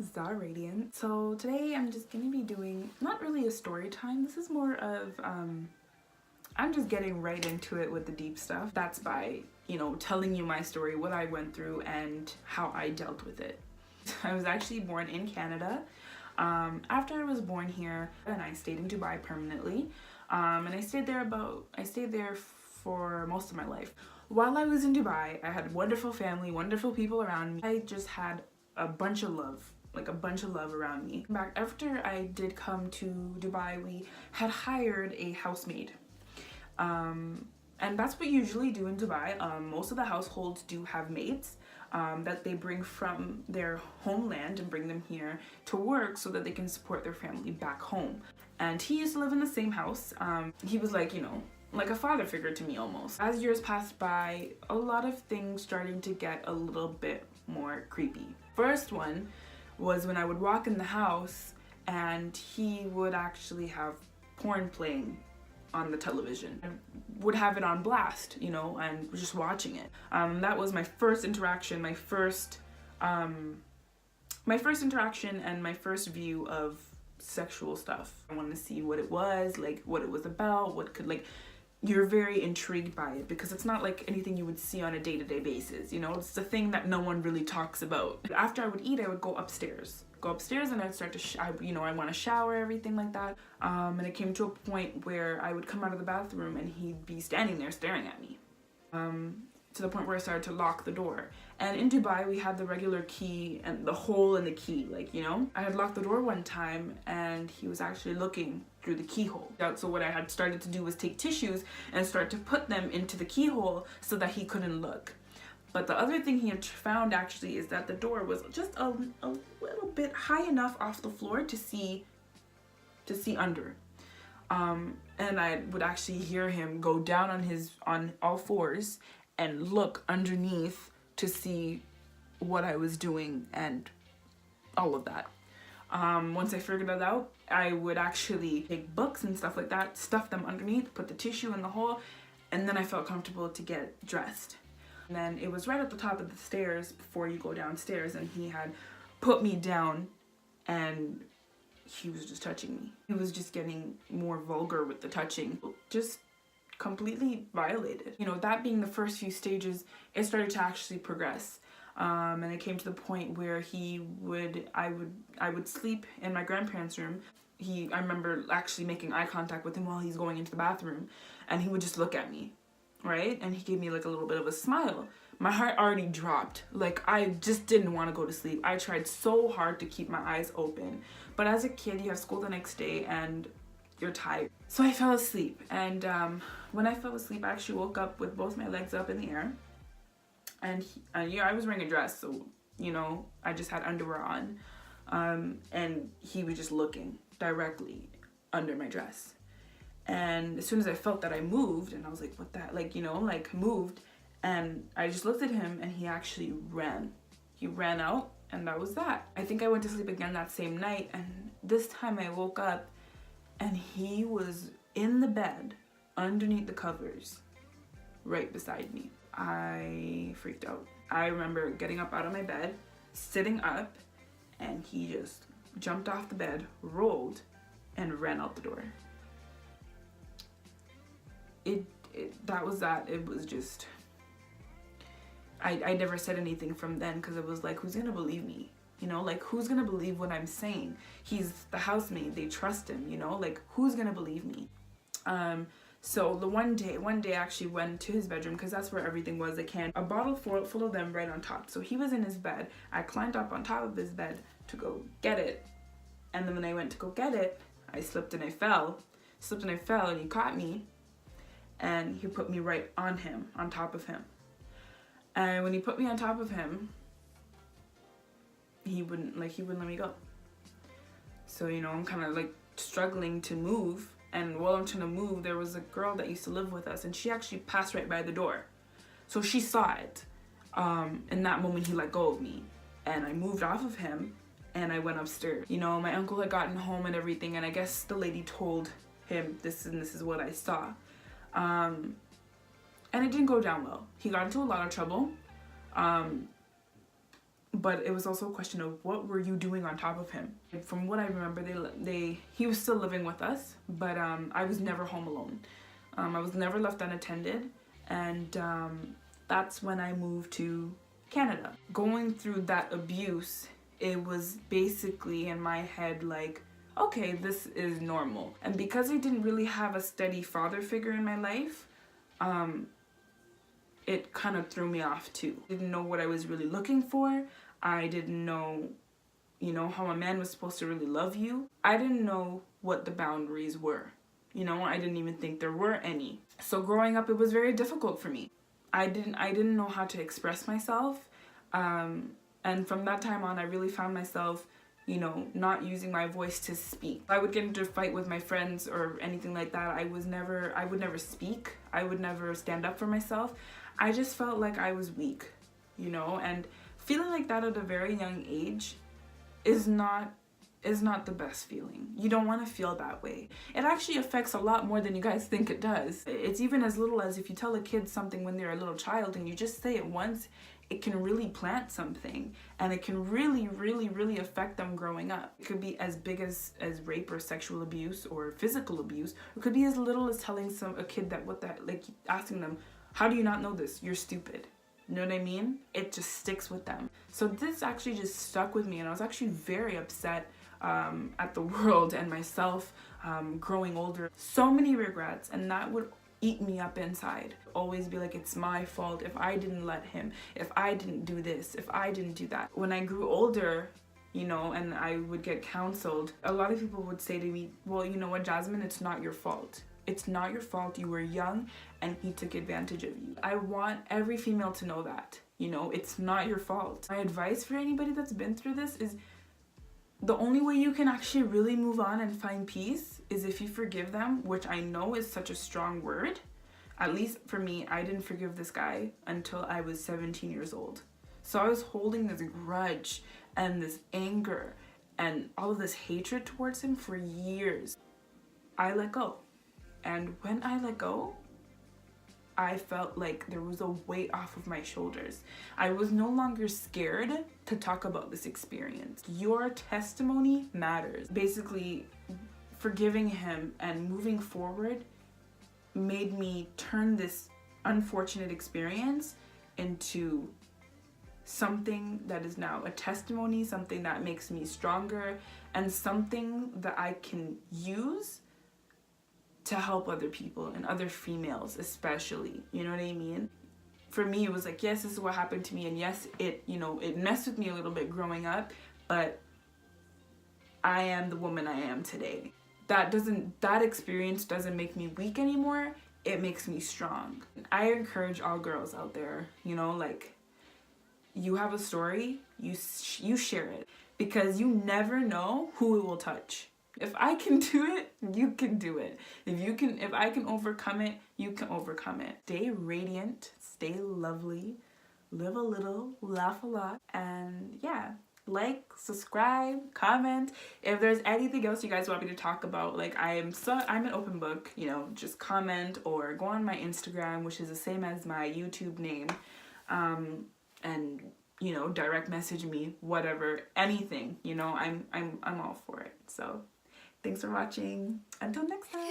Zara Radiant. So today I'm just gonna be doing not really a story time. This is more of I'm just getting right into it with the deep stuff. That's by, telling you my story, what I went through and how I dealt with it. I was actually born in Canada. After I was born here, and I stayed in Dubai permanently. And I stayed there for most of my life. While I was in Dubai, I had a wonderful family, wonderful people around me. I just had a bunch of love, around me. Back after I did come to Dubai, we had hired a housemaid. And that's what you usually do in Dubai. Most of the households do have maids that they bring from their homeland and bring them here to work so that they can support their family back home. And he used to live in the same house. He was like a father figure to me almost. As years passed by, a lot of things starting to get a little bit more creepy. First one was when I would walk in the house and he would actually have porn playing on the television. I would have it on blast, and just watching it. That was my first interaction, my first interaction and my first view of sexual stuff. I wanted to see what it was, what it was about, you're very intrigued by it because it's not like anything you would see on a day-to-day basis, it's the thing that no one really talks about. After I would eat, I would go upstairs and I'd start to I want to shower, everything like that. And it came to a point where I would come out of the bathroom and he'd be standing there staring at me, to the point where I started to lock the door. And in Dubai we had the regular key and the hole in the key, I had locked the door one time and he was actually looking through the keyhole. So what I had started to do was take tissues and start to put them into the keyhole so that he couldn't look. But the other thing he had found actually is that the door was just a little bit high enough off the floor to see under. And I would actually hear him go down on all fours and look underneath to see what I was doing and all of that. Once I figured it out, I would actually take books and stuff like that, stuff them underneath, put the tissue in the hole, and then I felt comfortable to get dressed. And then it was right at the top of the stairs before you go downstairs, and he had put me down and he was just touching me. He was just getting more vulgar with the touching, just completely violated. That being the first few stages, it started to actually progress. And it came to the point where I would sleep in my grandparents' room. I remember actually making eye contact with him while he's going into the bathroom, and he would just look at me, right? And he gave me a little bit of a smile. My heart already dropped. I just didn't want to go to sleep. I tried so hard to keep my eyes open. But as a kid, you have school the next day and you're tired. So I fell asleep. And when I fell asleep, I actually woke up with both my legs up in the air. And I was wearing a dress, so I just had underwear on, and he was just looking directly under my dress. And as soon as I felt that, I moved, and I was like, what that, moved, and I just looked at him, and he actually ran. He ran out, and that was that. I think I went to sleep again that same night, and this time I woke up, and he was in the bed, underneath the covers, right beside me. I freaked out. I remember getting up out of my bed, sitting up, and he just jumped off the bed, rolled, and ran out the door. That was that. It was just, I never said anything from then because it was like, who's gonna believe me? Who's gonna believe what I'm saying? He's the housemaid, they trust him, who's gonna believe me? So the one day I actually went to his bedroom because that's where everything was. A bottle full of them right on top. So he was in his bed. I climbed up on top of his bed to go get it. And then when I went to go get it, I slipped and I fell, and he caught me. And he put me right on top of him. And when he put me on top of him, he wouldn't let me go. So, I'm kind of struggling to move. And while I'm trying to move, there was a girl that used to live with us, and she actually passed right by the door. So she saw it. In that moment, he let go of me. And I moved off of him, and I went upstairs. My uncle had gotten home and everything, and I guess the lady told him this is what I saw. And it didn't go down well. He got into a lot of trouble. but it was also a question of what were you doing on top of him. From what I remember, he was still living with us, but I was never home alone. I was never left unattended, and that's when I moved to Canada. Going through that abuse, it was basically in my head like, okay, this is normal. And because I didn't really have a steady father figure in my life, it kind of threw me off too. I didn't know what I was really looking for. I didn't know, how a man was supposed to really love you. I didn't know what the boundaries were. I didn't even think there were any. So growing up, it was very difficult for me. I didn't know how to express myself. And from that time on, I really found myself, not using my voice to speak. I would get into a fight with my friends or anything like that. I would never speak. I would never stand up for myself. I just felt like I was weak, and feeling like that at a very young age is not the best feeling. You don't want to feel that way. It actually affects a lot more than you guys think it does. It's even as little as if you tell a kid something when they're a little child and you just say it once, it can really plant something, and it can really, really, really affect them growing up. It could be as big as rape or sexual abuse or physical abuse. It could be as little as telling a kid that asking them, how do you not know this? You're stupid. You know what I mean? It just sticks with them. So this actually just stuck with me, and I was actually very upset at the world and myself growing older. So many regrets, and that would eat me up inside. Always be like, it's my fault if I didn't let him, if I didn't do this, if I didn't do that. When I grew older, and I would get counseled, a lot of people would say to me, well, you know what, Jasmine, it's not your fault. It's not your fault. You were young and he took advantage of you. I want every female to know that, it's not your fault. My advice for anybody that's been through this is the only way you can actually really move on and find peace is if you forgive them, which I know is such a strong word. At least for me, I didn't forgive this guy until I was 17 years old. So I was holding this grudge and this anger and all of this hatred towards him for years. I let go. And when I let go, I felt like there was a weight off of my shoulders. I was no longer scared to talk about this experience. Your testimony matters. Basically, forgiving him and moving forward made me turn this unfortunate experience into something that is now a testimony, something that makes me stronger, and something that I can use to help other people and other females especially. You know what I mean? For me, it was like, yes, this is what happened to me, and yes, it messed with me a little bit growing up, but I am the woman I am today. That experience doesn't make me weak anymore. It makes me strong. I encourage all girls out there, you have a story, you share it, because you never know who it will touch. If I can do it, you can do it. If I can overcome it, you can overcome it. Stay radiant, stay lovely, live a little, laugh a lot, and yeah, like, subscribe, comment. If there's anything else you guys want me to talk about, I'm an open book, just comment or go on my Instagram, which is the same as my YouTube name, and direct message me, whatever, anything, I'm all for it. So thanks for watching. Until next time.